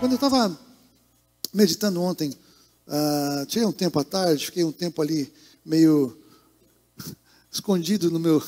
Quando eu estava meditando ontem, tirei um tempo à tarde, fiquei um tempo ali meio escondido no meu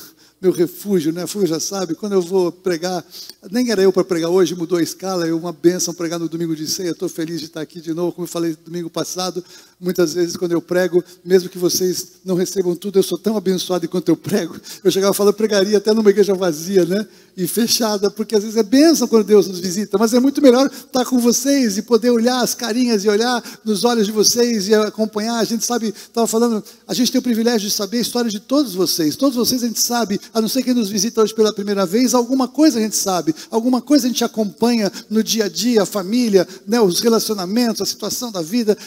refúgio, né? Fui, já sabe, quando eu vou pregar, nem era eu para pregar hoje, mudou a escala, é uma bênção pregar no domingo de ceia, estou feliz de estar aqui de novo, como eu falei domingo passado, muitas vezes quando eu prego, mesmo que vocês não recebam tudo, eu sou tão abençoado enquanto eu prego, eu chegava e falava, eu pregaria até numa igreja vazia, né? E fechada, porque às vezes é bênção quando Deus nos visita, mas é muito melhor estar com vocês e poder olhar as carinhas e olhar nos olhos de vocês e acompanhar. A gente sabe, estava falando, a gente tem o privilégio de saber a história de todos vocês a gente sabe, a não ser quem nos visita hoje pela primeira vez, alguma coisa a gente sabe, alguma coisa a gente acompanha no dia a dia, a família, né, os relacionamentos, a situação da vida.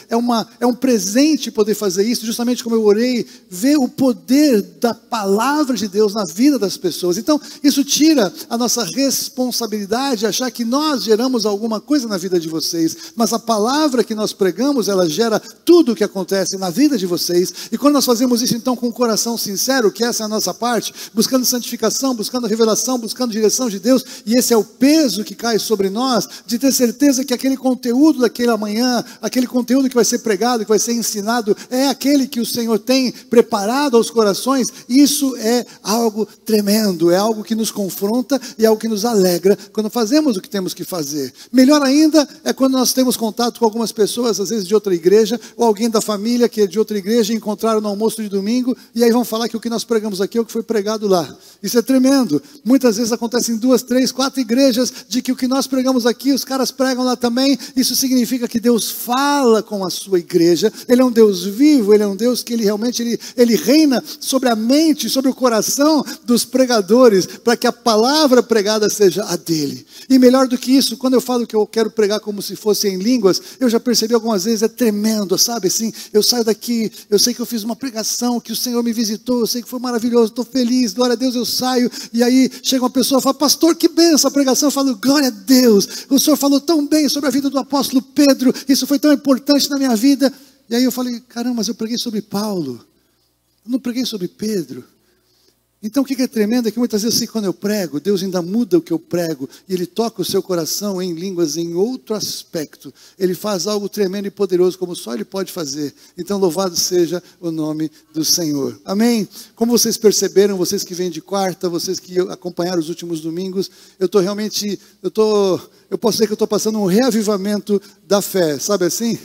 É um presente poder fazer isso, justamente como eu orei, ver o poder da palavra de Deus na vida das pessoas. Então, isso tira a nossa responsabilidade, achar que nós geramos alguma coisa na vida de vocês, mas a palavra que nós pregamos, ela gera tudo o que acontece na vida de vocês. E quando nós fazemos isso então com o coração sincero, que essa é a nossa parte, buscando santificação, buscando revelação, buscando direção de Deus, e esse é o peso que cai sobre nós, de ter certeza que aquele conteúdo daquela manhã, aquele conteúdo que vai ser pregado, que vai ser ensinado, é aquele que o Senhor tem preparado aos corações. Isso é algo tremendo, é algo que nos confronta e é algo que nos alegra quando fazemos o que temos que fazer. Melhor ainda é quando nós temos contato com algumas pessoas, às vezes de outra igreja, ou alguém da família que é de outra igreja, e encontraram no almoço de domingo, e aí vão falar que o que nós pregamos aqui é o que foi pregado lá. Isso é tremendo. Muitas vezes acontece em 2, 3, 4 igrejas, de que o que nós pregamos aqui, os caras pregam lá também. Isso significa que Deus fala com a sua igreja. Ele é um Deus vivo, Ele é um Deus que Ele realmente ele reina sobre a mente, sobre o coração dos pregadores, para que a palavra pregada seja a dele. E melhor do que isso, quando eu falo que eu quero pregar como se fosse em línguas, eu já percebi algumas vezes, é tremendo, sabe assim, eu saio daqui, eu sei que eu fiz uma pregação, que o Senhor me visitou, eu sei que foi maravilhoso, estou feliz, glória a Deus, eu saio, e aí chega uma pessoa e fala, pastor, que benção a pregação. Eu falo, glória a Deus, o Senhor falou tão bem sobre a vida do apóstolo Pedro, isso foi tão importante na minha vida. E aí eu falei, caramba, mas eu preguei sobre Paulo, eu não preguei sobre Pedro. Então o que é tremendo é que muitas vezes quando eu prego, Deus ainda muda o que eu prego, e Ele toca o seu coração em línguas em outro aspecto. Ele faz algo tremendo e poderoso, como só Ele pode fazer. Então louvado seja o nome do Senhor. Amém? Como vocês perceberam, vocês que vêm de quarta, vocês que acompanharam os últimos domingos, eu posso dizer que eu estou passando um reavivamento da fé, sabe assim?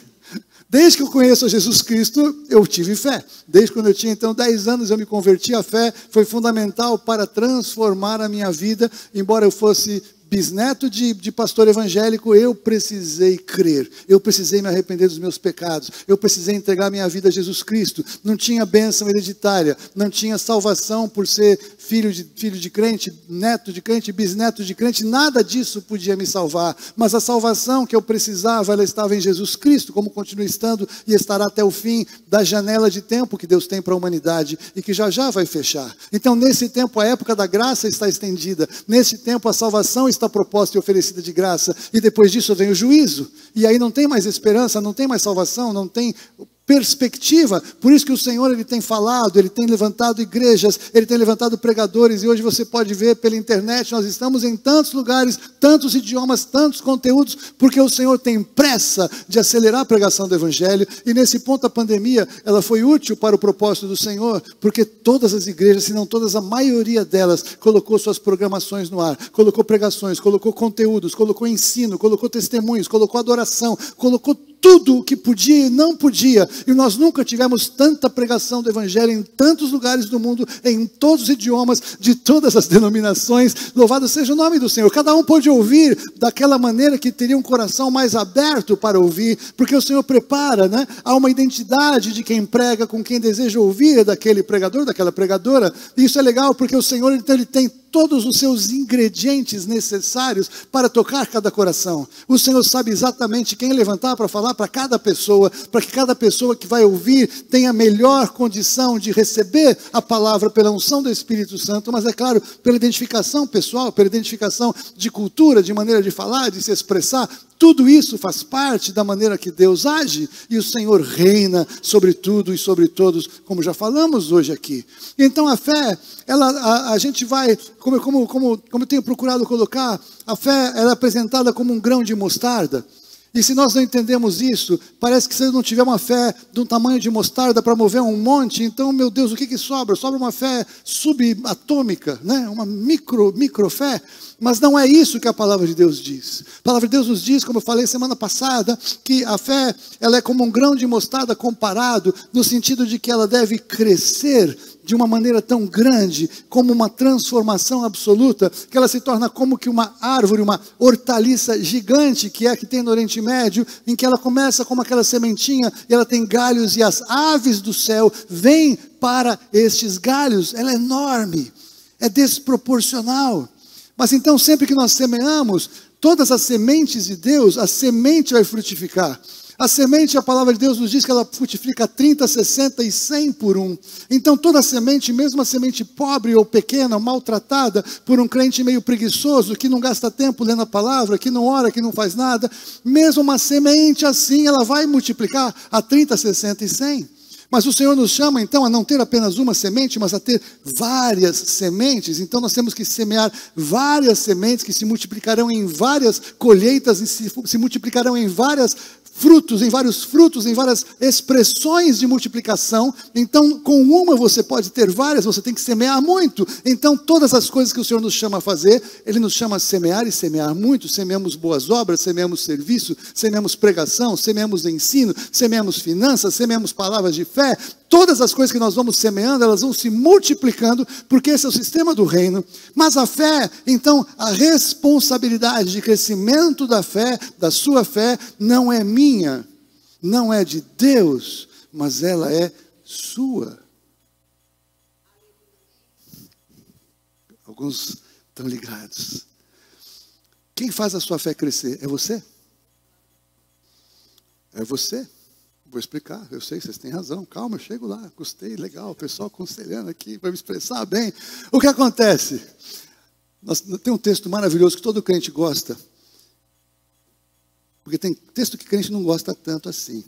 Desde que eu conheço Jesus Cristo, eu tive fé. Desde quando eu tinha, então, 10 anos, eu me converti. A fé foi fundamental para transformar a minha vida. Embora eu fosse bisneto de pastor evangélico, eu precisei crer. Eu precisei me arrepender dos meus pecados. Eu precisei entregar minha vida a Jesus Cristo. Não tinha bênção hereditária. Não tinha salvação por ser filho de crente, neto de crente, bisneto de crente. Nada disso podia me salvar. Mas a salvação que eu precisava, ela estava em Jesus Cristo, como continua estando e estará até o fim da janela de tempo que Deus tem para a humanidade e que já já vai fechar. Então, nesse tempo, a época da graça está estendida. Nesse tempo, a salvação está proposta e oferecida de graça. E depois disso vem o juízo. E aí não tem mais esperança, não tem mais salvação, não tem perspectiva. Por isso que o Senhor, Ele tem falado, Ele tem levantado igrejas, Ele tem levantado pregadores, e hoje você pode ver pela internet, nós estamos em tantos lugares, tantos idiomas, tantos conteúdos, porque o Senhor tem pressa de acelerar a pregação do Evangelho. E nesse ponto a pandemia, ela foi útil para o propósito do Senhor, porque todas as igrejas, se não todas, a maioria delas, colocou suas programações no ar, colocou pregações, colocou conteúdos, colocou ensino, colocou testemunhos, colocou adoração, colocou tudo o que podia e não podia. E nós nunca tivemos tanta pregação do Evangelho em tantos lugares do mundo, em todos os idiomas, de todas as denominações. Louvado seja o nome do Senhor. Cada um pôde ouvir daquela maneira que teria um coração mais aberto para ouvir, porque o Senhor prepara, né? Há uma identidade de quem prega com quem deseja ouvir, daquele pregador, daquela pregadora. E isso é legal, porque o Senhor, então, Ele tem todos os seus ingredientes necessários para tocar cada coração. O Senhor sabe exatamente quem levantar para falar para cada pessoa, para que cada pessoa que vai ouvir tenha a melhor condição de receber a palavra pela unção do Espírito Santo, mas é claro, pela identificação pessoal, pela identificação de cultura, de maneira de falar, de se expressar. Tudo isso faz parte da maneira que Deus age, e o Senhor reina sobre tudo e sobre todos, como já falamos hoje aqui. Então a fé, a gente vai, como eu tenho procurado colocar, a fé ela é apresentada como um grão de mostarda. E se nós não entendemos isso, parece que se eu não tiver uma fé de um tamanho de mostarda para mover um monte, então, meu Deus, o que sobra? Sobra uma fé subatômica, né? Uma micro fé. Mas não é isso que a palavra de Deus diz. A palavra de Deus nos diz, como eu falei semana passada, que a fé, ela é como um grão de mostarda comparado, no sentido de que ela deve crescer de uma maneira tão grande, como uma transformação absoluta, que ela se torna como que uma árvore, uma hortaliça gigante, que é a que tem no Oriente Médio, em que ela começa como aquela sementinha, e ela tem galhos, e as aves do céu vêm para estes galhos. Ela é enorme, é desproporcional. Mas então, sempre que nós semeamos, todas as sementes de Deus, a semente vai frutificar. A semente, a palavra de Deus nos diz que ela frutifica 30, 60 e 100 por um. Então toda semente, mesmo a semente pobre ou pequena, maltratada por um crente meio preguiçoso, que não gasta tempo lendo a palavra, que não ora, que não faz nada, mesmo uma semente assim, ela vai multiplicar a 30, 60 e 100. Mas o Senhor nos chama então a não ter apenas uma semente, mas a ter várias sementes. Então nós temos que semear várias sementes que se multiplicarão em várias colheitas, e se multiplicarão em vários frutos, em várias expressões de multiplicação. Então, com uma você pode ter várias, você tem que semear muito. Então, todas as coisas que o Senhor nos chama a fazer, Ele nos chama a semear e semear muito. Semeamos boas obras, semeamos serviço, semeamos pregação, semeamos ensino, semeamos finanças, semeamos palavras de fé. Todas as coisas que nós vamos semeando, elas vão se multiplicando, porque esse é o sistema do reino. Mas a fé, então, a responsabilidade de crescimento da fé, da sua fé, não é minha, não é de Deus, mas ela é sua. Alguns estão ligados. Quem faz a sua fé crescer? É você? É você? Vou explicar, eu sei, vocês têm razão. Calma, eu chego lá, gostei, legal, o pessoal aconselhando aqui, vai me expressar bem. O que acontece? Tem um texto maravilhoso que todo crente gosta, porque tem texto que crente não gosta tanto assim.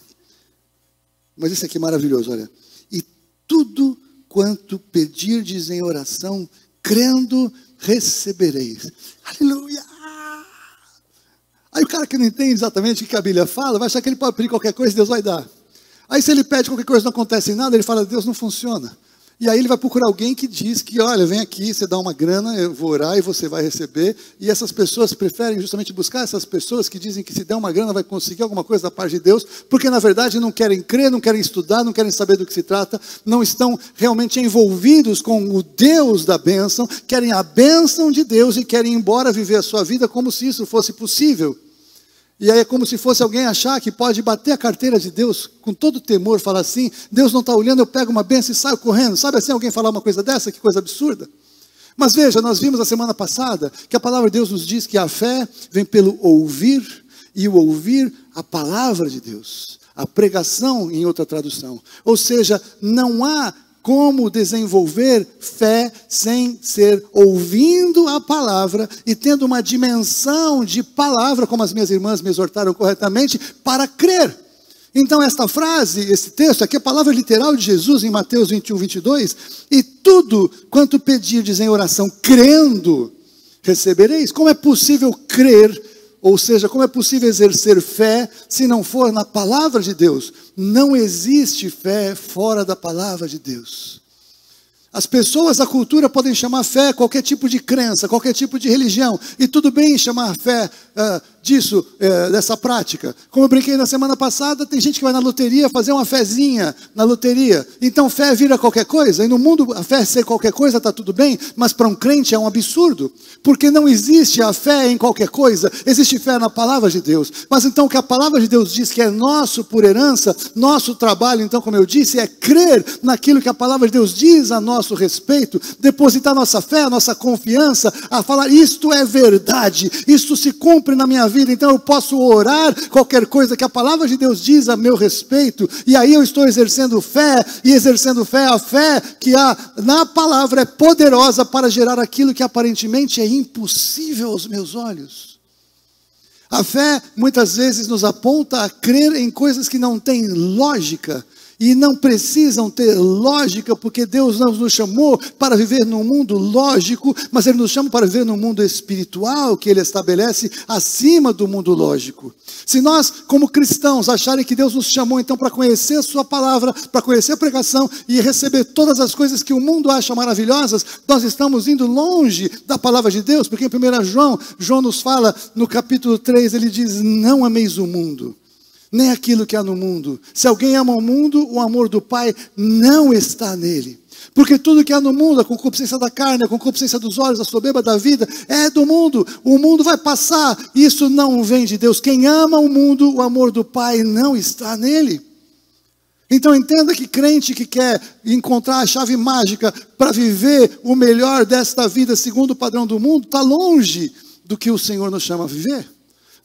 Mas esse aqui é maravilhoso, olha. E tudo quanto pedirdes em oração, crendo, recebereis. Aleluia! Aí o cara que não entende exatamente o que a Bíblia fala, vai achar que ele pode pedir qualquer coisa e Deus vai dar. Aí se ele pede qualquer coisa e não acontece nada, ele fala, Deus não funciona. E aí ele vai procurar alguém que diz que, olha, vem aqui, você dá uma grana, eu vou orar e você vai receber. E essas pessoas preferem justamente buscar essas pessoas que dizem que se der uma grana vai conseguir alguma coisa da parte de Deus, porque na verdade não querem crer, não querem estudar, não querem saber do que se trata, não estão realmente envolvidos com o Deus da bênção, querem a bênção de Deus e querem ir embora viver a sua vida como se isso fosse possível. E aí é como se fosse alguém achar que pode bater a carteira de Deus com todo temor, falar assim, Deus não está olhando, eu pego uma bênção e saio correndo. Sabe assim, alguém falar uma coisa dessa? Que coisa absurda. Mas veja, nós vimos a semana passada que a palavra de Deus nos diz que a fé vem pelo ouvir, e o ouvir a palavra de Deus. A pregação em outra tradução. Ou seja, não há como desenvolver fé sem ser ouvindo a palavra e tendo uma dimensão de palavra, como as minhas irmãs me exortaram corretamente, para crer. Então esta frase, esse texto, aqui é a palavra literal de Jesus em Mateus 21, 22, e tudo quanto pedirdes em oração, crendo, recebereis. Como é possível crer? Ou seja, como é possível exercer fé se não for na palavra de Deus? Não existe fé fora da palavra de Deus. As pessoas da cultura podem chamar fé qualquer tipo de crença, qualquer tipo de religião. E tudo bem chamar fé dessa prática. Como eu brinquei na semana passada, tem gente que vai na loteria fazer uma fezinha na loteria. Então fé vira qualquer coisa. E no mundo a fé ser qualquer coisa está tudo bem, mas para um crente é um absurdo. Porque não existe a fé em qualquer coisa, existe fé na palavra de Deus. Mas então o que a palavra de Deus diz que é nosso por herança, nosso trabalho, então como eu disse, é crer naquilo que a palavra de Deus diz a nosso respeito, depositar nossa fé, nossa confiança, a falar, isto é verdade, isto se cumpre na minha vida, então eu posso orar qualquer coisa que a palavra de Deus diz a meu respeito, e aí eu estou exercendo fé, e exercendo fé, a fé que há na palavra é poderosa para gerar aquilo que aparentemente é impossível aos meus olhos. A fé muitas vezes nos aponta a crer em coisas que não têm lógica, e não precisam ter lógica, porque Deus não nos chamou para viver num mundo lógico, mas Ele nos chama para viver num mundo espiritual, que Ele estabelece acima do mundo lógico. Se nós, como cristãos, acharem que Deus nos chamou então para conhecer a sua palavra, para conhecer a pregação e receber todas as coisas que o mundo acha maravilhosas, nós estamos indo longe da palavra de Deus, porque em 1 João nos fala, no capítulo 3, ele diz: não ameis o mundo, nem aquilo que há no mundo. Se alguém ama o mundo, o amor do Pai não está nele. Porque tudo que há no mundo, a concupiscência da carne, a concupiscência dos olhos, a soberba da vida, é do mundo. O mundo vai passar, isso não vem de Deus. Quem ama o mundo, o amor do Pai não está nele. Então entenda que crente que quer encontrar a chave mágica para viver o melhor desta vida segundo o padrão do mundo, está longe do que o Senhor nos chama a viver.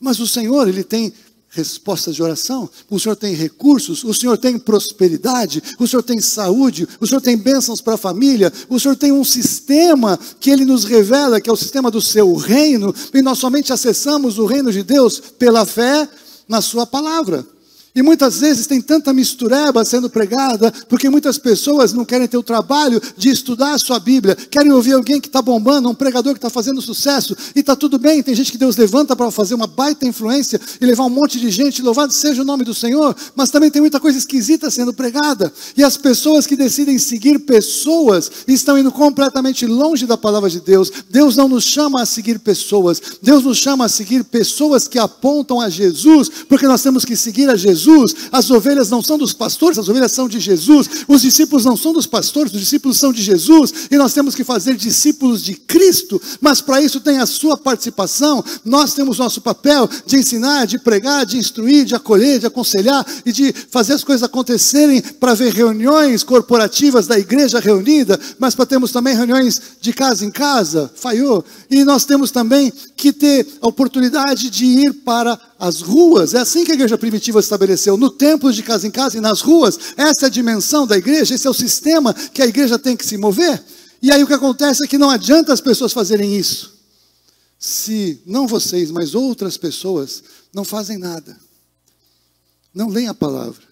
Mas o Senhor, Ele tem respostas de oração, o Senhor tem recursos, o Senhor tem prosperidade, o Senhor tem saúde, o Senhor tem bênçãos para a família, o Senhor tem um sistema que Ele nos revela, que é o sistema do seu reino, e nós somente acessamos o reino de Deus pela fé na sua palavra. E muitas vezes tem tanta mistureba sendo pregada, porque muitas pessoas não querem ter o trabalho de estudar a sua Bíblia, querem ouvir alguém que está bombando, um pregador que está fazendo sucesso, e está tudo bem, tem gente que Deus levanta para fazer uma baita influência, e levar um monte de gente, louvado seja o nome do Senhor, mas também tem muita coisa esquisita sendo pregada, e as pessoas que decidem seguir pessoas, estão indo completamente longe da palavra de Deus. Deus não nos chama a seguir pessoas, Deus nos chama a seguir pessoas que apontam a Jesus, porque nós temos que seguir a Jesus. As ovelhas não são dos pastores, as ovelhas são de Jesus. Os discípulos não são dos pastores, os discípulos são de Jesus. E nós temos que fazer discípulos de Cristo. Mas para isso tem a sua participação. Nós temos nosso papel de ensinar, de pregar, de instruir, de acolher, de aconselhar e de fazer as coisas acontecerem, para ver reuniões corporativas da igreja reunida, mas para termos também reuniões de casa em casa, falhou. E nós temos também que ter a oportunidade de ir para as ruas. É assim que a igreja primitiva estabeleceu, no templo, de casa em casa e nas ruas. Essa é a dimensão da igreja, esse é o sistema que a igreja tem que se mover. E aí o que acontece é que não adianta as pessoas fazerem isso, se não vocês, mas outras pessoas não fazem nada, não leem a palavra,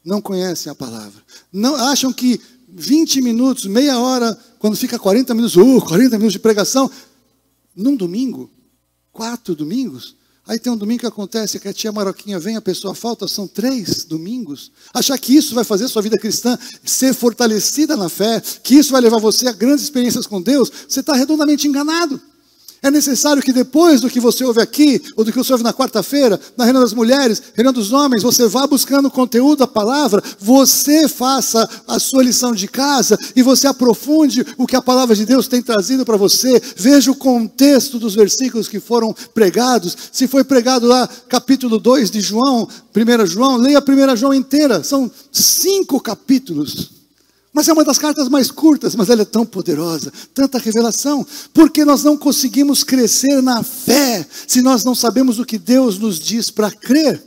não conhecem a palavra, não acham que 20 minutos, meia hora, quando fica 40 minutos, 40 minutos de pregação, num domingo, 4 domingos, aí tem um domingo que acontece que a tia Maroquinha vem, a pessoa falta, são 3 domingos. Achar que isso vai fazer a sua vida cristã ser fortalecida na fé, que isso vai levar você a grandes experiências com Deus, você está redondamente enganado. É necessário que depois do que você ouve aqui, ou do que você ouve na quarta-feira, na reunião das mulheres, reunião dos homens, você vá buscando o conteúdo da palavra, você faça a sua lição de casa, e você aprofunde o que a palavra de Deus tem trazido para você. Veja o contexto dos versículos que foram pregados. Se foi pregado lá, capítulo 2 de João, 1 João, leia 1 João inteira, são 5 capítulos. Mas é uma das cartas mais curtas, mas ela é tão poderosa, tanta revelação, porque nós não conseguimos crescer na fé, se nós não sabemos o que Deus nos diz para crer.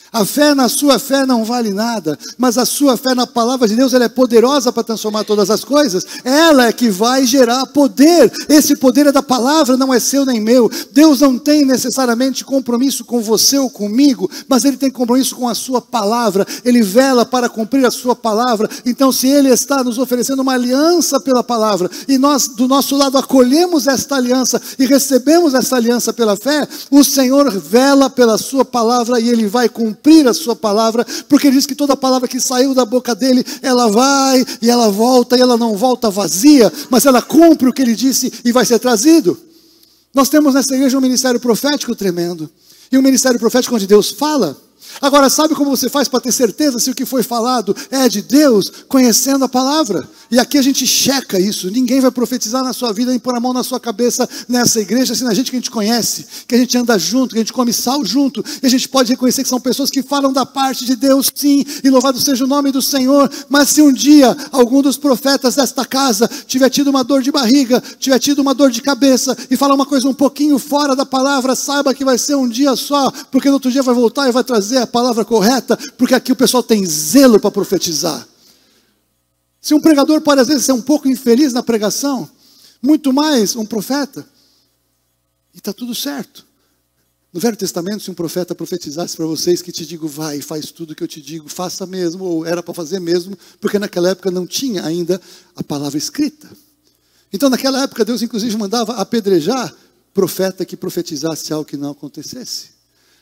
A fé na sua fé não vale nada, mas a sua fé na palavra de Deus, ela é poderosa para transformar todas as coisas. Ela é que vai gerar poder. Esse poder é da palavra, não é seu nem meu. Deus não tem necessariamente compromisso com você ou comigo, mas Ele tem compromisso com a sua palavra. Ele vela para cumprir a sua palavra. Então, se Ele está nos oferecendo uma aliança pela palavra, e nós do nosso lado acolhemos esta aliança e recebemos esta aliança pela fé, o Senhor vela pela sua palavra e Ele vai cumprir a sua palavra, porque Ele diz que toda palavra que saiu da boca dEle, ela vai e ela volta, e ela não volta vazia, mas ela cumpre o que Ele disse e vai ser trazido. Nós temos nessa igreja um ministério profético tremendo, e um ministério profético onde Deus fala. Agora, sabe como você faz para ter certeza se o que foi falado é de Deus? Conhecendo a palavra. E aqui a gente checa isso. Ninguém vai profetizar na sua vida, nem pôr a mão na sua cabeça nessa igreja, assim, na gente que a gente conhece, que a gente anda junto, que a gente come sal junto, e a gente pode reconhecer que são pessoas que falam da parte de Deus, sim, e louvado seja o nome do Senhor. Mas se um dia algum dos profetas desta casa tiver tido uma dor de barriga, tiver tido uma dor de cabeça, e falar uma coisa um pouquinho fora da palavra, saiba que vai ser um dia só, porque no outro dia vai voltar e vai trazer a palavra correta, porque aqui o pessoal tem zelo para profetizar. Se um pregador pode às vezes ser um pouco infeliz na pregação, muito mais um profeta, e está tudo certo. No Velho Testamento, se um profeta profetizasse para vocês que te digo, vai, faz tudo o que eu te digo, faça mesmo, ou era para fazer mesmo, porque naquela época não tinha ainda a palavra escrita. Então, naquela época, Deus inclusive mandava apedrejar profeta que profetizasse algo que não acontecesse.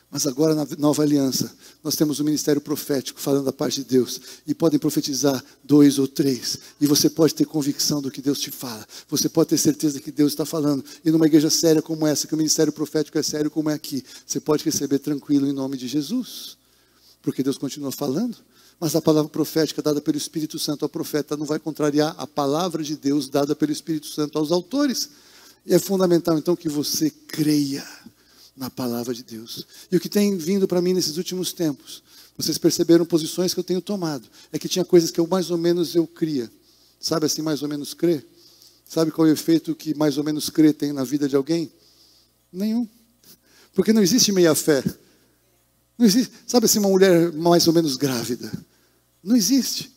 Mas agora, na nova aliança, nós temos o ministério profético falando da parte de Deus. E podem profetizar 2 ou 3. E você pode ter convicção do que Deus te fala. Você pode ter certeza que Deus está falando. E numa igreja séria como essa, que o ministério profético é sério como é aqui, você pode receber tranquilo em nome de Jesus. Porque Deus continua falando. Mas a palavra profética dada pelo Espírito Santo ao profeta não vai contrariar a palavra de Deus dada pelo Espírito Santo aos autores. E é fundamental, então, que você creia na palavra de Deus. E o que tem vindo para mim nesses últimos tempos, vocês perceberam posições que eu tenho tomado, é que tinha coisas que eu mais ou menos eu cria. Sabe assim, mais ou menos crer? Sabe qual é o efeito que mais ou menos crer tem na vida de alguém? Nenhum. Porque não existe meia fé. Não existe, sabe assim, uma mulher mais ou menos grávida? Não existe.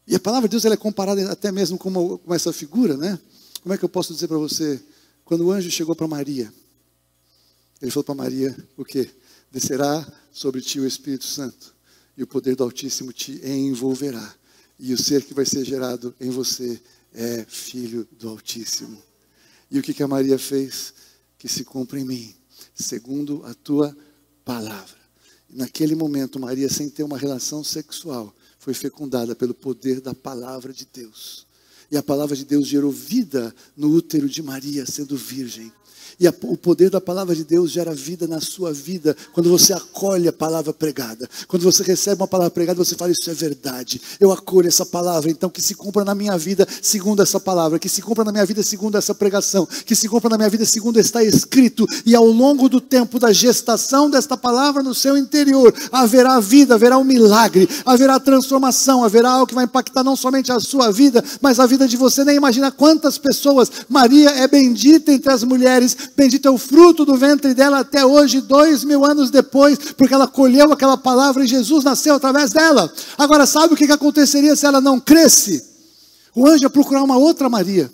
E a palavra de Deus ela é comparada até mesmo com essa figura, né? Como é que eu posso dizer para você? Quando o anjo chegou para Maria, ele falou para Maria, o quê? Descerá sobre ti o Espírito Santo, e o poder do Altíssimo te envolverá. E o ser que vai ser gerado em você é filho do Altíssimo. E o que a Maria fez? Que se cumpra em mim, segundo a tua palavra. E naquele momento, Maria, sem ter uma relação sexual, foi fecundada pelo poder da palavra de Deus. E a palavra de Deus gerou vida no útero de Maria, sendo virgem. E o poder da palavra de Deus gera vida na sua vida, quando você acolhe a palavra pregada. Quando você recebe uma palavra pregada, você fala, isso é verdade. Eu acolho essa palavra, então que se cumpra na minha vida segundo essa palavra. Que se cumpra na minha vida segundo essa pregação. Que se cumpra na minha vida segundo está escrito. E ao longo do tempo da gestação desta palavra no seu interior, haverá vida, haverá um milagre, haverá transformação, haverá algo que vai impactar não somente a sua vida, mas a vida de você. Nem imagina quantas pessoas. Maria é bendita entre as mulheres, bendito é o fruto do ventre dela até hoje, 2000 anos depois, porque ela colheu aquela palavra e Jesus nasceu através dela. Agora, sabe o que aconteceria se ela não cresce? O anjo ia procurar uma outra Maria,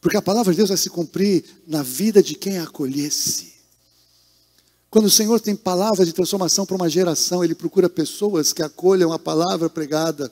porque a palavra de Deus vai se cumprir na vida de quem a acolhesse. Quando o Senhor tem palavra de transformação para uma geração, Ele procura pessoas que acolham a palavra pregada.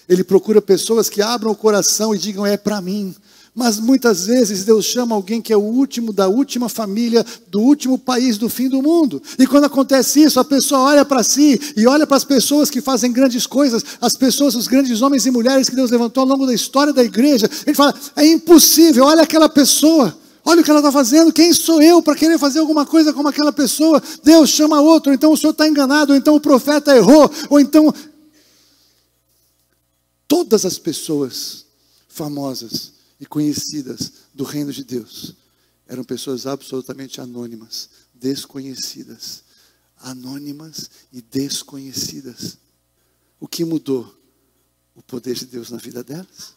Ele procura pessoas que abram o coração e digam, é para mim. Mas muitas vezes Deus chama alguém que é o último da última família, do último país, do fim do mundo. E quando acontece isso, a pessoa olha para si e olha para as pessoas que fazem grandes coisas, as pessoas, os grandes homens e mulheres que Deus levantou ao longo da história da igreja. Ele fala, é impossível, olha aquela pessoa, olha o que ela está fazendo, quem sou eu para querer fazer alguma coisa como aquela pessoa? Deus chama outro, ou então o senhor está enganado, ou então o profeta errou, ou então... Todas as pessoas famosas e conhecidas do reino de Deus eram pessoas absolutamente anônimas, desconhecidas. Anônimas e desconhecidas. O que mudou? O poder de Deus na vida delas.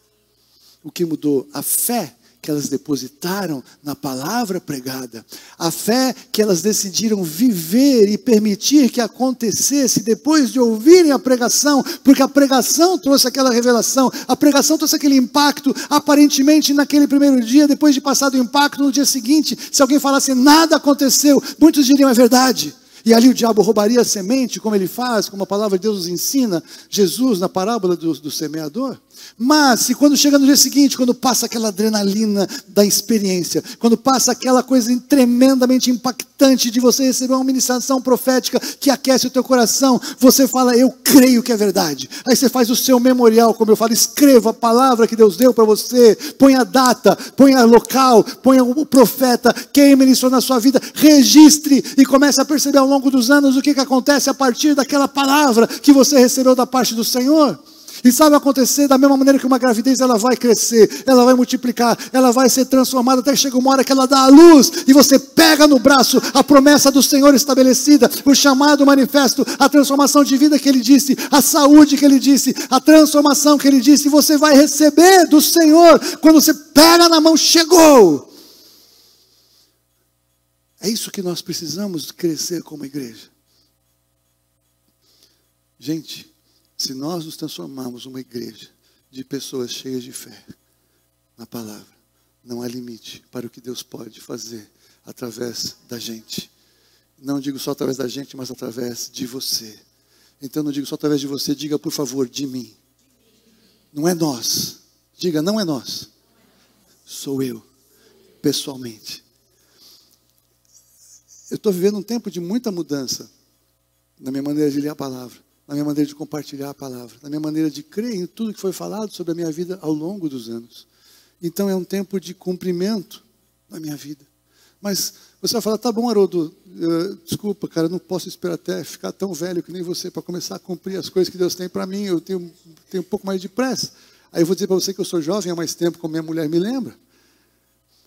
O que mudou? A fé que elas depositaram na palavra pregada. A fé que elas decidiram viver e permitir que acontecesse depois de ouvirem a pregação, porque a pregação trouxe aquela revelação, a pregação trouxe aquele impacto, aparentemente naquele primeiro dia, depois de passado o impacto, no dia seguinte, se alguém falasse nada aconteceu, muitos diriam é verdade. E ali o diabo roubaria a semente, como ele faz, como a palavra de Deus nos ensina, Jesus na parábola do semeador. Mas, se quando chega no dia seguinte, quando passa aquela adrenalina da experiência, quando passa aquela coisa tremendamente impactante de você receber uma ministração profética que aquece o teu coração, você fala, eu creio que é verdade. Aí você faz o seu memorial, como eu falo, escreva a palavra que Deus deu para você, põe a data, põe a local, põe o profeta, quem ministrou na sua vida, registre e comece a perceber ao longo dos anos o que acontece a partir daquela palavra que você recebeu da parte do Senhor. E sabe acontecer da mesma maneira que uma gravidez, ela vai crescer, ela vai multiplicar, ela vai ser transformada, até que chega uma hora que ela dá a luz, e você pega no braço a promessa do Senhor estabelecida, o chamado manifesto, a transformação de vida que Ele disse, a saúde que Ele disse, a transformação que Ele disse, e você vai receber do Senhor, quando você pega na mão, chegou. É isso que nós precisamos crescer como igreja. Gente, se nós nos transformarmos uma igreja de pessoas cheias de fé na palavra, não há limite para o que Deus pode fazer através da gente. Não digo só através da gente, mas através de você. Então não digo só através de você, diga por favor, de mim. Não é nós. Diga, não é nós. Sou eu, pessoalmente. Eu estou vivendo um tempo de muita mudança na minha maneira de ler a palavra, na minha maneira de compartilhar a palavra, na minha maneira de crer em tudo que foi falado sobre a minha vida ao longo dos anos. Então é um tempo de cumprimento na minha vida. Mas você vai falar, tá bom, Haroldo, desculpa, cara, eu não posso esperar até ficar tão velho que nem você para começar a cumprir as coisas que Deus tem para mim, eu tenho um pouco mais de pressa. Aí eu vou dizer para você que eu sou jovem há mais tempo, como minha mulher me lembra.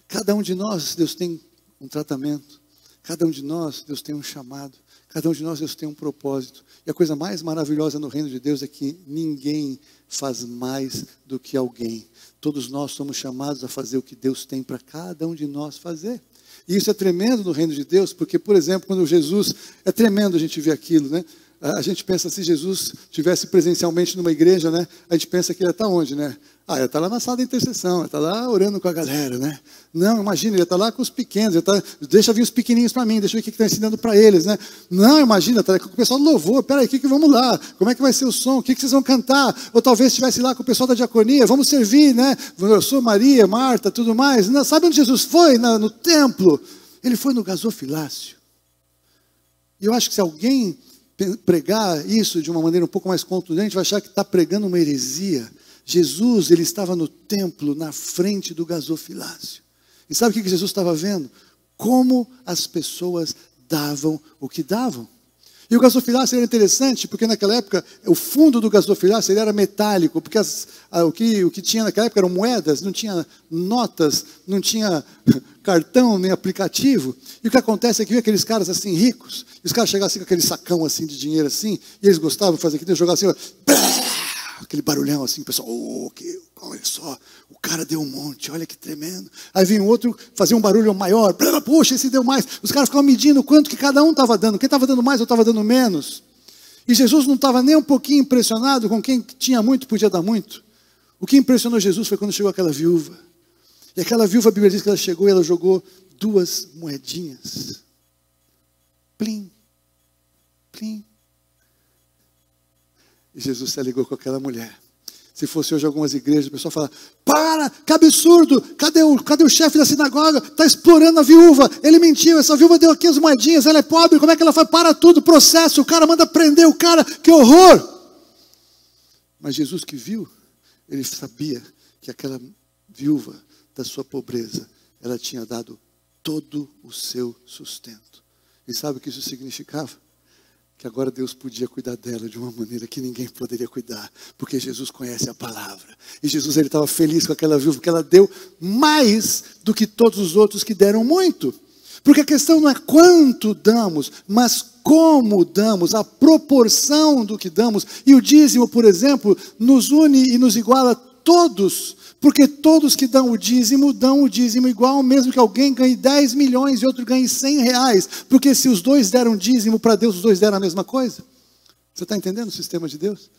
Cada um de nós, Deus tem um tratamento. Cada um de nós, Deus tem um chamado. Cada um de nós, Deus tem um propósito. E a coisa mais maravilhosa no reino de Deus é que ninguém faz mais do que alguém. Todos nós somos chamados a fazer o que Deus tem para cada um de nós fazer. E isso é tremendo no reino de Deus, porque, por exemplo, quando Jesus... É tremendo a gente ver aquilo, né? A gente pensa, se Jesus estivesse presencialmente numa igreja, né? A gente pensa que ele ia estar onde, né? Ah, ele está lá na sala da intercessão, ele está lá orando com a galera, né? Não, imagina, ele está lá com os pequenos, deixa vir os pequenininhos para mim, deixa eu ver o que está ensinando para eles, né? Não, imagina, está com o pessoal do louvor, peraí, que vamos lá? Como é que vai ser o som? O que vocês vão cantar? Ou talvez estivesse lá com o pessoal da diaconia, vamos servir, né? Eu sou Maria, Marta, tudo mais. Não, sabe onde Jesus foi? No templo. Ele foi no gasofilácio. E eu acho que se alguém pregar isso de uma maneira um pouco mais contundente, vai achar que está pregando uma heresia. Jesus, ele estava no templo, na frente do gasofilácio. E sabe o que Jesus estava vendo? Como as pessoas davam o que davam. E o gasofilácio era interessante, porque naquela época, o fundo do gasofilácio ele era metálico, porque o que tinha naquela época eram moedas, não tinha notas, não tinha cartão, nem aplicativo. E o que acontece é que viu aqueles caras assim ricos, e os caras chegavam assim com aquele sacão assim de dinheiro assim, e eles gostavam de fazer aquilo, de jogar assim, aquele barulhão assim, o pessoal, olha só, o cara deu um monte, olha que tremendo. Aí vinha um outro, fazia um barulho maior, puxa, esse deu mais. Os caras ficavam medindo quanto que cada um estava dando, quem estava dando mais ou estava dando menos. E Jesus não estava nem um pouquinho impressionado com quem tinha muito, podia dar muito. O que impressionou Jesus foi quando chegou aquela viúva. E aquela viúva, a Bíblia diz que ela chegou e ela jogou 2 moedinhas. Plim, plim. E Jesus se alegou com aquela mulher. Se fosse hoje algumas igrejas, o pessoal fala, para, que absurdo, cadê o chefe da sinagoga? Está explorando a viúva, ele mentiu, essa viúva deu aqui as moedinhas, ela é pobre, como é que ela faz? Para tudo, processo, o cara manda prender o cara, que horror. Mas Jesus que viu, ele sabia que aquela viúva da sua pobreza, ela tinha dado todo o seu sustento. E sabe o que isso significava? Que agora Deus podia cuidar dela de uma maneira que ninguém poderia cuidar, porque Jesus conhece a palavra. E Jesus ele estava feliz com aquela viúva, porque ela deu mais do que todos os outros que deram muito. Porque a questão não é quanto damos, mas como damos, a proporção do que damos. E o dízimo, por exemplo, nos une e nos iguala todos, porque todos que dão o dízimo igual, mesmo que alguém ganhe 10 milhões e outro ganhe 100 reais, porque se os dois deram dízimo para Deus, os dois deram a mesma coisa. Você está entendendo o sistema de Deus?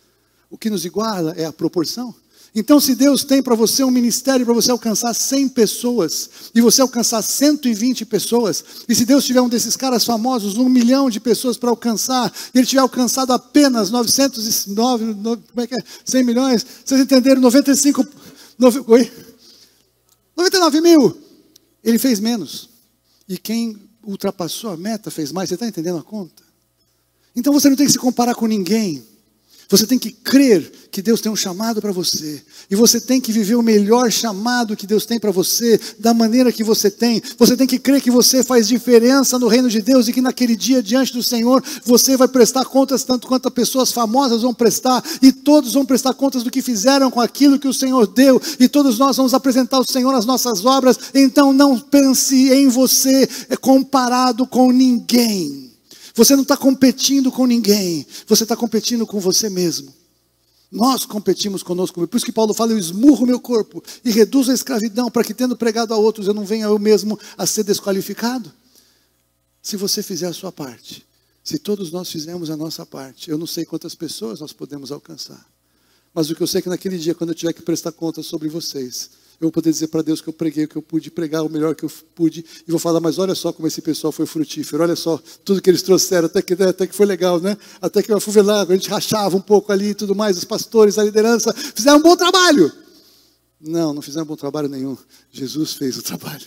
O que nos iguala é a proporção. Então, se Deus tem para você um ministério para você alcançar 100 pessoas, e você alcançar 120 pessoas, e se Deus tiver um desses caras famosos, 1 milhão de pessoas para alcançar, e ele tiver alcançado apenas 909, como é que é? 100 milhões, vocês entenderam? 99 mil, ele fez menos. E quem ultrapassou a meta fez mais. Você está entendendo a conta? Então você não tem que se comparar com ninguém. Você tem que crer que Deus tem um chamado para você. E você tem que viver o melhor chamado que Deus tem para você, da maneira que você tem. Você tem que crer que você faz diferença no reino de Deus e que naquele dia, diante do Senhor, você vai prestar contas tanto quanto as pessoas famosas vão prestar. E todos vão prestar contas do que fizeram com aquilo que o Senhor deu. E todos nós vamos apresentar ao Senhor as nossas obras. Então não pense em você comparado com ninguém. Você não está competindo com ninguém, você está competindo com você mesmo. Nós competimos conosco mesmo. Por isso que Paulo fala, eu esmurro meu corpo e reduzo a escravidão, para que tendo pregado a outros, eu não venha eu mesmo a ser desqualificado. Se você fizer a sua parte, se todos nós fizermos a nossa parte, eu não sei quantas pessoas nós podemos alcançar. Mas o que eu sei é que naquele dia, quando eu tiver que prestar contas sobre vocês, Eu vou poder dizer para Deus que eu preguei o que eu pude pregar, o melhor que eu pude, e vou falar, mas olha só como esse pessoal foi frutífero, olha só tudo que eles trouxeram, até que foi legal, né? Até que a Fuvelava, a gente rachava um pouco ali e tudo mais, os pastores, a liderança, fizeram um bom trabalho. Não, não fizeram bom trabalho nenhum. Jesus fez o trabalho.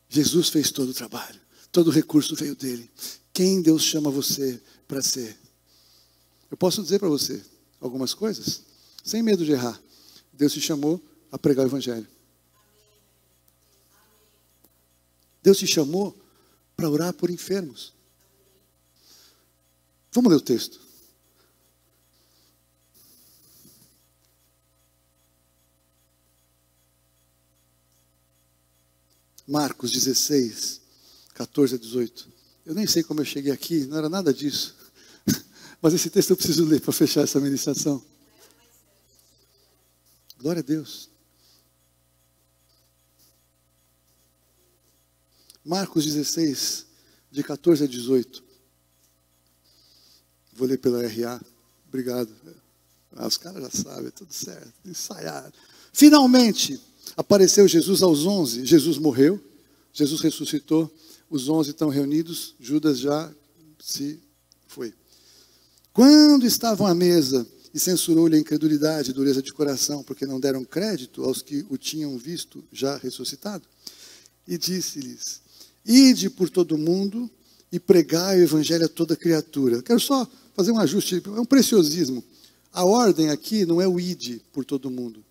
Jesus fez todo o trabalho. Todo o recurso veio dele. Quem Deus chama você para ser? Eu posso dizer para você algumas coisas, sem medo de errar. Deus te chamou a pregar o Evangelho. Deus te chamou para orar por enfermos. Vamos ler o texto. Marcos 16, 14 a 18. Eu nem sei como eu cheguei aqui, não era nada disso. Mas esse texto eu preciso ler para fechar essa ministração. Glória a Deus. Marcos 16, de 14 a 18. Vou ler pela RA. Obrigado. Os caras já sabem, tudo certo. Ensaiaram. Finalmente, apareceu Jesus aos 11. Jesus morreu. Jesus ressuscitou. Os 11 estão reunidos. Judas já se foi. Quando estavam à mesa, e censurou-lhe a incredulidade e dureza de coração, porque não deram crédito aos que o tinham visto já ressuscitado. E disse-lhes: ide por todo o mundo e pregai o evangelho a toda criatura. Quero só fazer um ajuste, é um preciosismo. A ordem aqui não é o ide por todo o mundo.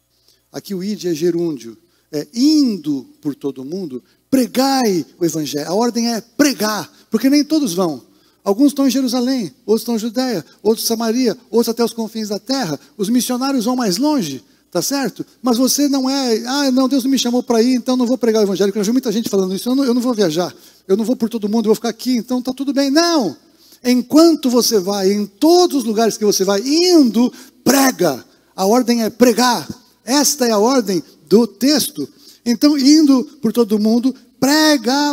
Aqui o ide é gerúndio. É indo por todo o mundo, pregai o evangelho. A ordem é pregar, porque nem todos vão. Alguns estão em Jerusalém, outros estão em Judeia, outros em Samaria, outros até os confins da terra. Os missionários vão mais longe, tá certo? Mas você não é, não, Deus não me chamou para ir, então não vou pregar o evangelho. Eu já vi muita gente falando isso, eu não vou viajar, eu não vou por todo mundo, eu vou ficar aqui, então está tudo bem. Não! Enquanto você vai, em todos os lugares que você vai, indo, prega. A ordem é pregar. Esta é a ordem do texto. Então, indo por todo mundo,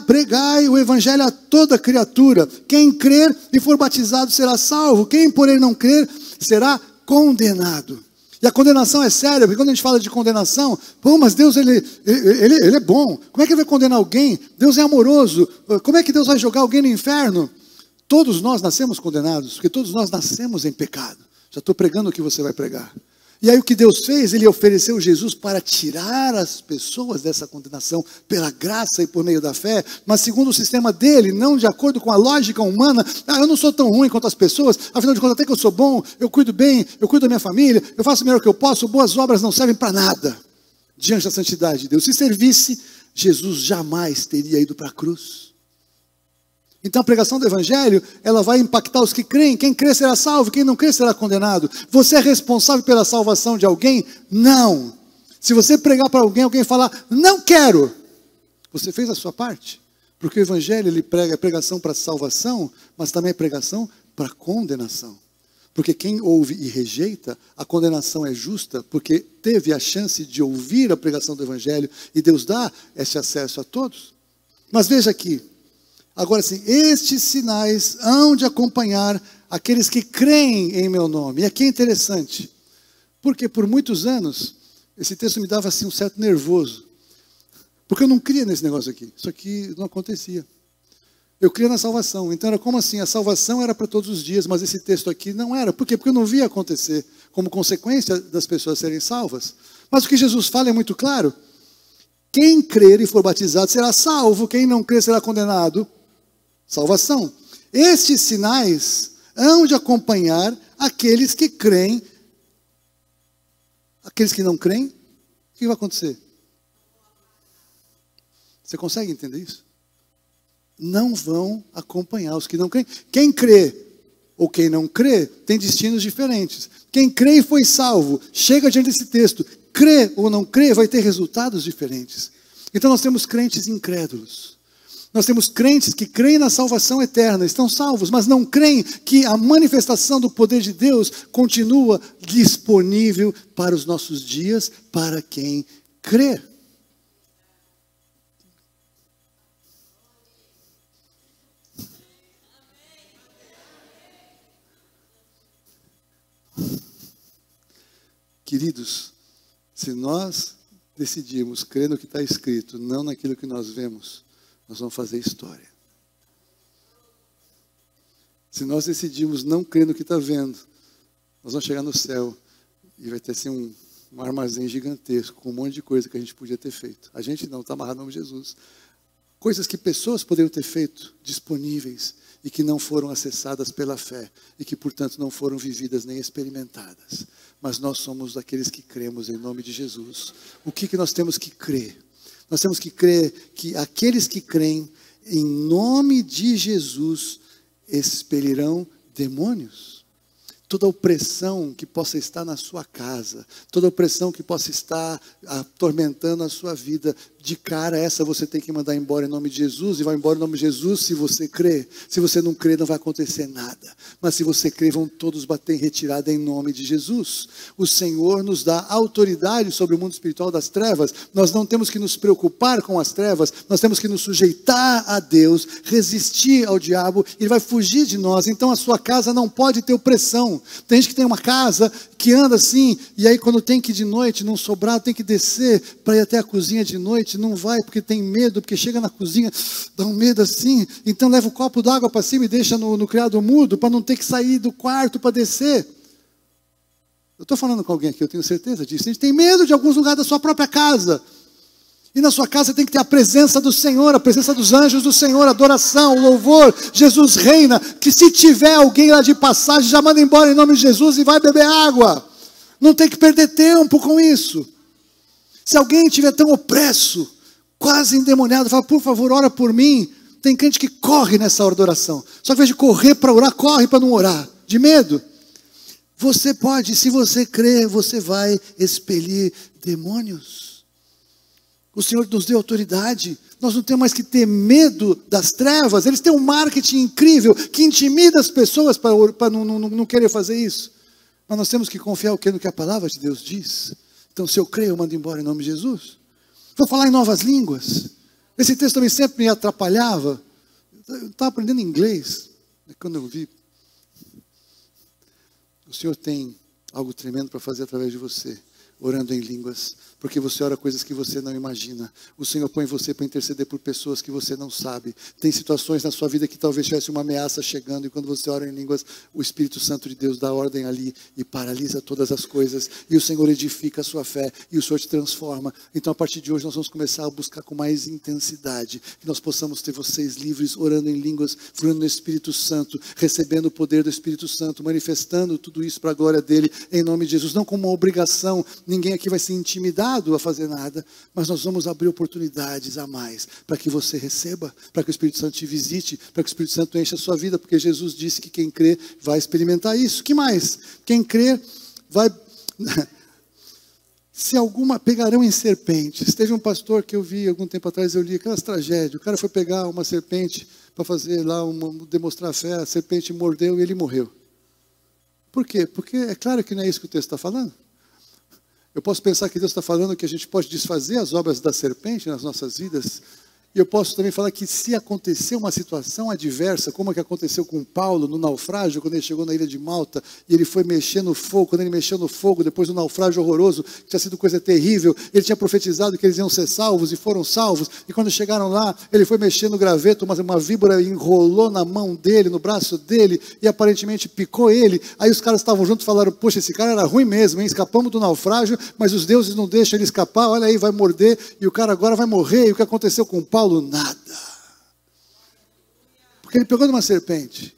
pregai o evangelho a toda criatura. Quem crer e for batizado será salvo. Quem, porém, não crer será condenado. E a condenação é séria, porque quando a gente fala de condenação, mas Deus ele é bom. Como é que ele vai condenar alguém? Deus é amoroso. Como é que Deus vai jogar alguém no inferno? Todos nós nascemos condenados, porque todos nós nascemos em pecado. Já estou pregando o que você vai pregar. E aí o que Deus fez? Ele ofereceu Jesus para tirar as pessoas dessa condenação pela graça e por meio da fé, mas segundo o sistema dele, não de acordo com a lógica humana. Eu não sou tão ruim quanto as pessoas, afinal de contas até que eu sou bom, eu cuido bem, eu cuido da minha família, eu faço o melhor que eu posso, boas obras não servem para nada diante da santidade de Deus. Se servisse, Jesus jamais teria ido para a cruz. Então a pregação do evangelho, ela vai impactar os que creem. Quem crê será salvo, quem não crê será condenado. Você é responsável pela salvação de alguém? Não. Se você pregar para alguém, alguém falar, não quero, você fez a sua parte. Porque o evangelho, ele prega, é pregação para salvação, mas também é pregação para condenação. Porque quem ouve e rejeita, a condenação é justa, porque teve a chance de ouvir a pregação do evangelho, e Deus dá esse acesso a todos. Mas veja aqui, agora sim, estes sinais hão de acompanhar aqueles que creem em meu nome. E aqui é interessante, porque por muitos anos, esse texto me dava assim um certo nervoso, porque eu não cria nesse negócio aqui, isso aqui não acontecia. Eu cria na salvação, então era como assim, a salvação era para todos os dias, mas esse texto aqui não era. Por quê? Porque eu não via acontecer como consequência das pessoas serem salvas. Mas o que Jesus fala é muito claro, quem crer e for batizado será salvo, quem não crer será condenado. Salvação. Estes sinais hão de acompanhar aqueles que creem. Aqueles que não creem, o que vai acontecer? Você consegue entender isso? Não vão acompanhar os que não creem. Quem crê ou quem não crê tem destinos diferentes. Quem crê e foi salvo, chega diante desse texto, crê ou não crê, vai ter resultados diferentes. Então nós temos crentes incrédulos. Nós temos crentes que creem na salvação eterna, estão salvos, mas não creem que a manifestação do poder de Deus continua disponível para os nossos dias, para quem crê. Queridos, se nós decidirmos crer no que está escrito, não naquilo que nós vemos, nós vamos fazer história. Se nós decidirmos não crer no que está vendo, nós vamos chegar no céu e vai ter assim um armazém gigantesco com um monte de coisa que a gente podia ter feito. A gente não, está amarrado no nome de Jesus. Coisas que pessoas poderiam ter feito disponíveis e que não foram acessadas pela fé e que, portanto, não foram vividas nem experimentadas. Mas nós somos daqueles que cremos em nome de Jesus. O que nós temos que crer? Nós temos que crer que aqueles que creem em nome de Jesus expelirão demônios. Toda opressão que possa estar na sua casa, toda opressão que possa estar atormentando a sua vida, de cara essa você tem que mandar embora em nome de Jesus, e vai embora em nome de Jesus se você crê. Se você não crê, não vai acontecer nada. Mas se você crê, vão todos bater em retirada em nome de Jesus. O Senhor nos dá autoridade sobre o mundo espiritual das trevas. Nós não temos que nos preocupar com as trevas, nós temos que nos sujeitar a Deus, resistir ao diabo, ele vai fugir de nós. Então a sua casa não pode ter opressão. Tem gente que tem uma casa que anda assim, e aí quando tem que ir de noite, num sobrado, tem que descer para ir até a cozinha de noite, não vai porque tem medo, porque chega na cozinha, dá um medo assim, então leva o copo d'água para cima e deixa no criado mudo, para não ter que sair do quarto para descer. Eu estou falando com alguém aqui, eu tenho certeza disso. A gente tem medo de alguns lugares da sua própria casa. E na sua casa tem que ter a presença do Senhor, a presença dos anjos do Senhor, adoração, louvor. Jesus reina, que se tiver alguém lá de passagem, já manda embora em nome de Jesus e vai beber água. Não tem que perder tempo com isso. Se alguém estiver tão opresso, quase endemoniado, fala, por favor, ora por mim. Tem crente que corre nessa hora da oração. Só que ao invés de correr para orar, corre para não orar. De medo. Você pode, se você crer, você vai expelir demônios. O Senhor nos deu autoridade. Nós não temos mais que ter medo das trevas. Eles têm um marketing incrível que intimida as pessoas para não querer fazer isso. Mas nós temos que confiar no que a palavra de Deus diz. Então, se eu creio, eu mando embora em nome de Jesus. Vou falar em novas línguas. Esse texto também sempre me atrapalhava. Eu estava aprendendo inglês. Quando eu vi, o Senhor tem algo tremendo para fazer através de você, orando em línguas. Porque você ora coisas que você não imagina. O Senhor põe você para interceder por pessoas que você não sabe. Tem situações na sua vida que talvez tivesse uma ameaça chegando, e quando você ora em línguas, o Espírito Santo de Deus dá ordem ali e paralisa todas as coisas, e o Senhor edifica a sua fé, e o Senhor te transforma. Então a partir de hoje nós vamos começar a buscar com mais intensidade, que nós possamos ter vocês livres, orando em línguas, fluindo no Espírito Santo, recebendo o poder do Espírito Santo, manifestando tudo isso para a glória dele, em nome de Jesus. Não como uma obrigação, ninguém aqui vai se intimidar a fazer nada, mas nós vamos abrir oportunidades a mais, para que você receba, para que o Espírito Santo te visite, para que o Espírito Santo encha a sua vida, porque Jesus disse que quem crê vai experimentar isso. Que mais? Quem crê vai... Se alguma, pegarão em serpentes. Teve um pastor que eu vi algum tempo atrás, eu li aquelas tragédias, o cara foi pegar uma serpente para fazer lá, demonstrar a fé, a serpente mordeu e ele morreu. Por quê? Porque é claro que não é isso que o texto está falando. Eu posso pensar que Deus está falando que a gente pode desfazer as obras da serpente nas nossas vidas. E eu posso também falar que se acontecer uma situação adversa, como a que aconteceu com Paulo no naufrágio, quando ele chegou na ilha de Malta, e ele foi mexer no fogo, quando ele mexeu no fogo, depois do naufrágio horroroso, que tinha sido coisa terrível, ele tinha profetizado que eles iam ser salvos, e foram salvos, e quando chegaram lá, ele foi mexer no graveto, uma víbora enrolou na mão dele, no braço dele, e aparentemente picou ele. Aí os caras estavam juntos e falaram, poxa, esse cara era ruim mesmo, hein? Escapamos do naufrágio, mas os deuses não deixam ele escapar, olha aí, vai morder, e o cara agora vai morrer. E o que aconteceu com Paulo? Nada. Porque ele pegou numa serpente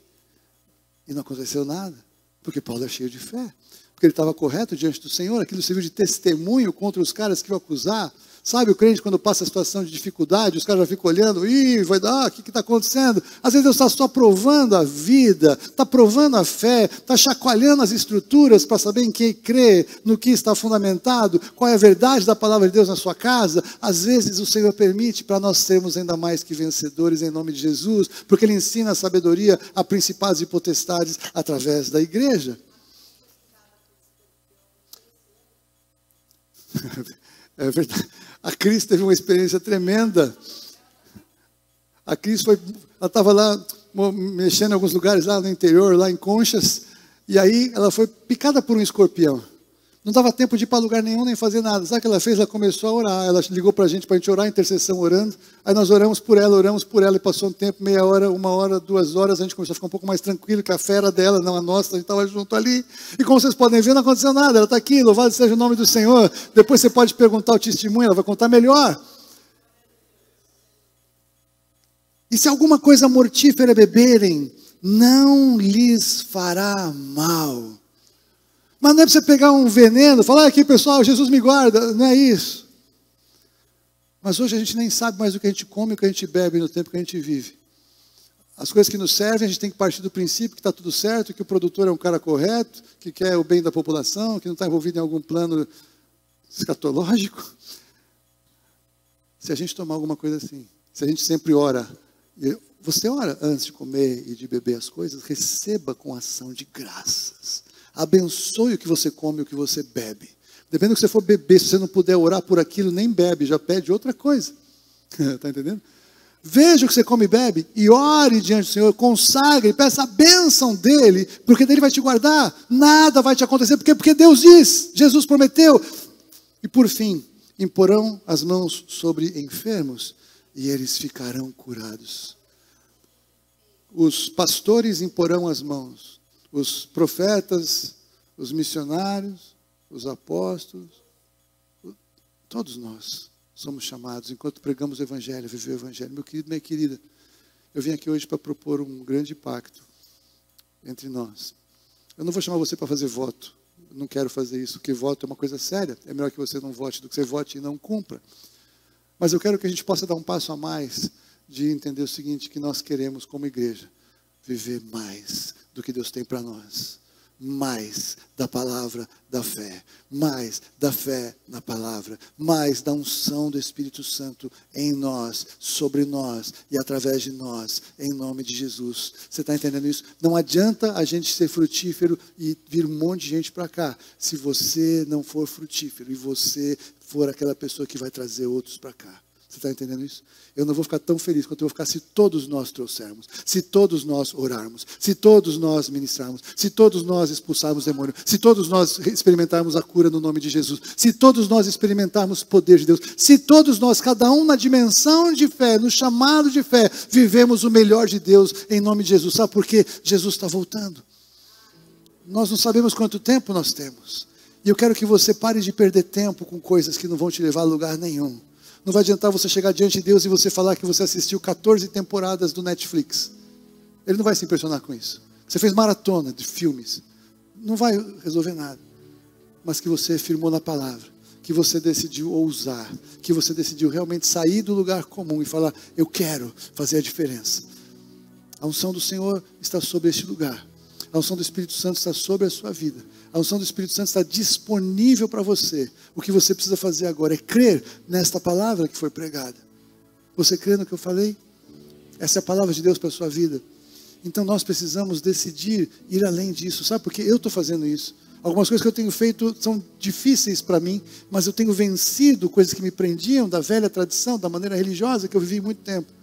e não aconteceu nada, porque Paulo é cheio de fé, porque ele estava correto diante do Senhor. Aquilo serviu de testemunho contra os caras que iam acusar. Sabe, o crente quando passa a situação de dificuldade, os caras já ficam olhando, vai dar, o que está acontecendo? Às vezes Deus está só provando a vida, está provando a fé, está chacoalhando as estruturas para saber em quem crê, no que está fundamentado, qual é a verdade da palavra de Deus na sua casa. Às vezes o Senhor permite para nós sermos ainda mais que vencedores em nome de Jesus, porque Ele ensina a sabedoria a principados e potestades através da igreja. É verdade. A Cris teve uma experiência tremenda. A Cris ela estava lá mexendo em alguns lugares lá no interior, lá em Conchas, e aí ela foi picada por um escorpião. Não dava tempo de ir para lugar nenhum, nem fazer nada. Sabe o que ela fez? Ela começou a orar. Ela ligou para a gente orar, intercessão, orando. Aí nós oramos por ela, e passou um tempo, meia hora, 1 hora, 2 horas, a gente começou a ficar um pouco mais tranquilo, que a fé era dela, não a nossa, a gente estava junto ali. E como vocês podem ver, não aconteceu nada. Ela está aqui, louvado seja o nome do Senhor. Depois você pode perguntar o testemunho, ela vai contar melhor. E se alguma coisa mortífera beberem, não lhes fará mal. Mas não é para você pegar um veneno, falar aqui, pessoal, Jesus me guarda, não é isso. Mas hoje a gente nem sabe mais o que a gente come e o que a gente bebe no tempo que a gente vive. As coisas que nos servem, a gente tem que partir do princípio que está tudo certo, que o produtor é um cara correto, que quer o bem da população, que não está envolvido em algum plano escatológico. Se a gente tomar alguma coisa assim, se a gente sempre ora, você ora antes de comer e de beber as coisas, receba com ação de graças. Abençoe o que você come e o que você bebe. Dependendo do que você for beber, se você não puder orar por aquilo, nem bebe, já pede outra coisa. Está entendendo? Veja o que você come e bebe e ore diante do Senhor, consagre, peça a bênção dEle, porque dEle vai te guardar, nada vai te acontecer, porque Deus diz, Jesus prometeu. E por fim, imporão as mãos sobre enfermos e eles ficarão curados. Os pastores imporão as mãos. Os profetas, os missionários, os apóstolos, todos nós somos chamados, enquanto pregamos o Evangelho, a viver o Evangelho. Meu querido, minha querida, eu vim aqui hoje para propor um grande pacto entre nós. Eu não vou chamar você para fazer voto, eu não quero fazer isso, porque voto é uma coisa séria, é melhor que você não vote do que você vote e não cumpra. Mas eu quero que a gente possa dar um passo a mais de entender o seguinte, que nós queremos como igreja, viver mais do que Deus tem para nós. Mais da palavra da fé. Mais da fé na palavra. Mais da unção do Espírito Santo em nós, sobre nós e através de nós, em nome de Jesus. Você está entendendo isso? Não adianta a gente ser frutífero e vir um monte de gente para cá, se você não for frutífero e você for aquela pessoa que vai trazer outros para cá. Você está entendendo isso? Eu não vou ficar tão feliz quanto eu vou ficar se todos nós trouxermos, se todos nós orarmos, se todos nós ministrarmos, se todos nós expulsarmos demônio, se todos nós experimentarmos a cura no nome de Jesus, se todos nós experimentarmos o poder de Deus, se todos nós, cada um na dimensão de fé, no chamado de fé, vivemos o melhor de Deus em nome de Jesus. Sabe por quê? Jesus está voltando. Nós não sabemos quanto tempo nós temos. E eu quero que você pare de perder tempo com coisas que não vão te levar a lugar nenhum. Não vai adiantar você chegar diante de Deus e você falar que você assistiu 14 temporadas do Netflix. Ele não vai se impressionar com isso. Você fez maratona de filmes. Não vai resolver nada. Mas que você firmou na palavra. Que você decidiu ousar. Que você decidiu realmente sair do lugar comum e falar, eu quero fazer a diferença. A unção do Senhor está sobre este lugar. A unção do Espírito Santo está sobre a sua vida. A unção do Espírito Santo está disponível para você. O que você precisa fazer agora é crer nesta palavra que foi pregada. Você crê no que eu falei? Essa é a palavra de Deus para a sua vida. Então nós precisamos decidir ir além disso. Sabe por quê? Eu estou fazendo isso. Algumas coisas que eu tenho feito são difíceis para mim, mas eu tenho vencido coisas que me prendiam da velha tradição, da maneira religiosa que eu vivi muito tempo.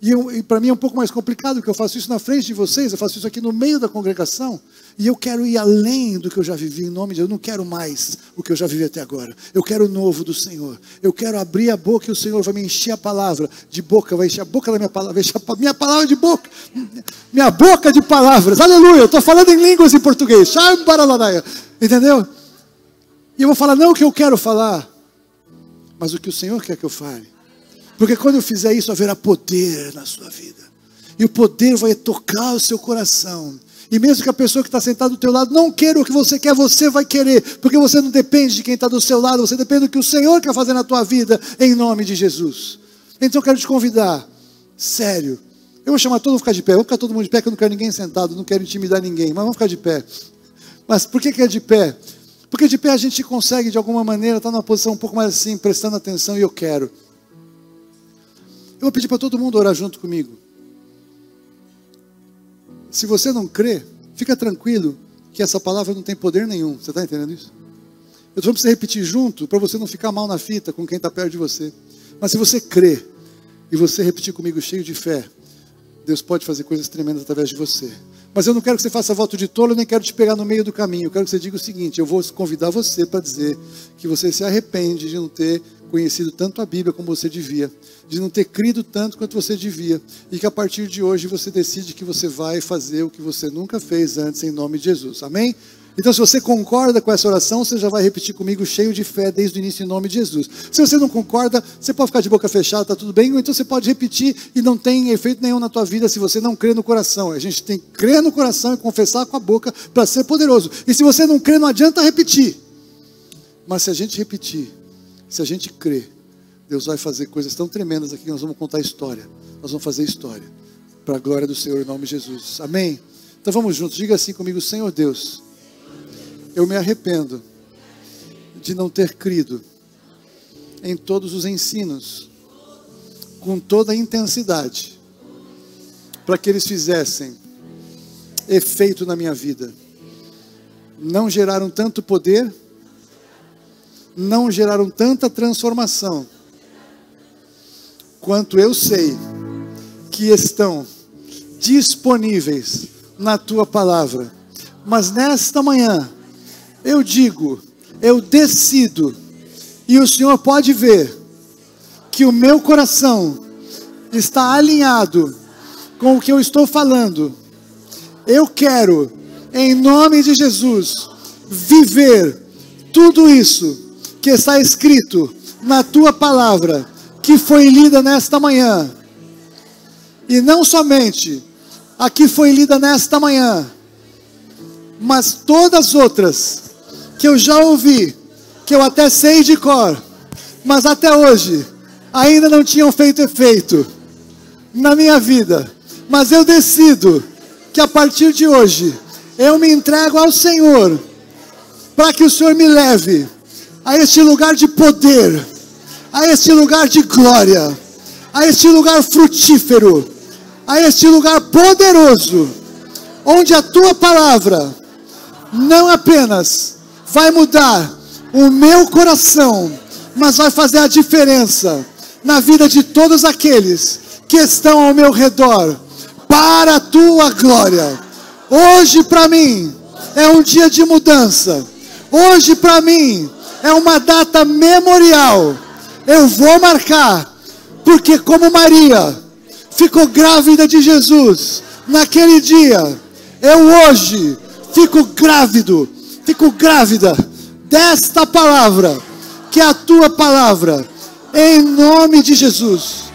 E para mim é um pouco mais complicado, porque eu faço isso na frente de vocês, eu faço isso aqui no meio da congregação, e eu quero ir além do que eu já vivi em nome de Deus. Eu não quero mais o que eu já vivi até agora. Eu quero o novo do Senhor. Eu quero abrir a boca e o Senhor vai me encher a palavra de boca, vai encher a boca da minha palavra, vai encher a minha palavra de boca, minha boca de palavras. Aleluia, eu estou falando em línguas em português. Entendeu? E eu vou falar não o que eu quero falar, mas o que o Senhor quer que eu fale. Porque quando eu fizer isso, haverá poder na sua vida. E o poder vai tocar o seu coração. E mesmo que a pessoa que está sentada do teu lado não queira o que você quer, você vai querer. Porque você não depende de quem está do seu lado, você depende do que o Senhor quer fazer na tua vida, em nome de Jesus. Então eu quero te convidar, sério. Eu vou chamar todo mundo a ficar de pé. Vou ficar todo mundo de pé, que eu não quero ninguém sentado, não quero intimidar ninguém. Mas vamos ficar de pé. Mas por que é de pé? Porque de pé a gente consegue, de alguma maneira, estar numa posição um pouco mais assim, prestando atenção, e eu quero. Eu vou pedir para todo mundo orar junto comigo. Se você não crê, fica tranquilo que essa palavra não tem poder nenhum. Você está entendendo isso? Eu estou precisando repetir junto para você não ficar mal na fita com quem está perto de você. Mas se você crê e você repetir comigo cheio de fé, Deus pode fazer coisas tremendas através de você. Mas eu não quero que você faça voto de tolo, nem quero te pegar no meio do caminho. Eu quero que você diga o seguinte: eu vou convidar você para dizer que você se arrepende de não ter conhecido tanto a Bíblia como você devia, de não ter crido tanto quanto você devia, e que a partir de hoje você decide que você vai fazer o que você nunca fez antes, em nome de Jesus. Amém? Então, se você concorda com essa oração, você já vai repetir comigo cheio de fé desde o início, em nome de Jesus. Se você não concorda, você pode ficar de boca fechada, está tudo bem, ou então você pode repetir e não tem efeito nenhum na tua vida se você não crê no coração. A gente tem que crer no coração e confessar com a boca para ser poderoso. E se você não crê, não adianta repetir. Mas se a gente repetir, se a gente crer, Deus vai fazer coisas tão tremendas aqui que nós vamos contar história. Nós vamos fazer história para a glória do Senhor, em nome de Jesus. Amém? Então vamos juntos, diga assim comigo: Senhor Deus, eu me arrependo de não ter crido em todos os ensinos, com toda a intensidade, para que eles fizessem efeito na minha vida. Não geraram tanto poder, não geraram tanta transformação, quanto eu sei que estão disponíveis na tua palavra. Mas nesta manhã, eu digo, eu decido, e o Senhor pode ver, que o meu coração está alinhado com o que eu estou falando. Eu quero, em nome de Jesus, viver tudo isso que está escrito na tua palavra, que foi lida nesta manhã. E não somente a que foi lida nesta manhã, mas todas as outras que eu já ouvi, que eu até sei de cor, mas até hoje ainda não tinham feito efeito na minha vida. Mas eu decido que a partir de hoje eu me entrego ao Senhor, para que o Senhor me leve a este lugar de poder, a este lugar de glória, a este lugar frutífero, a este lugar poderoso, onde a tua palavra não apenas vai mudar o meu coração, mas vai fazer a diferença na vida de todos aqueles que estão ao meu redor, para a tua glória. Hoje para mim é um dia de mudança. Hoje para mim é uma data memorial. Eu vou marcar, porque como Maria ficou grávida de Jesus naquele dia, eu hoje fico grávida desta palavra, que é a tua palavra, em nome de Jesus.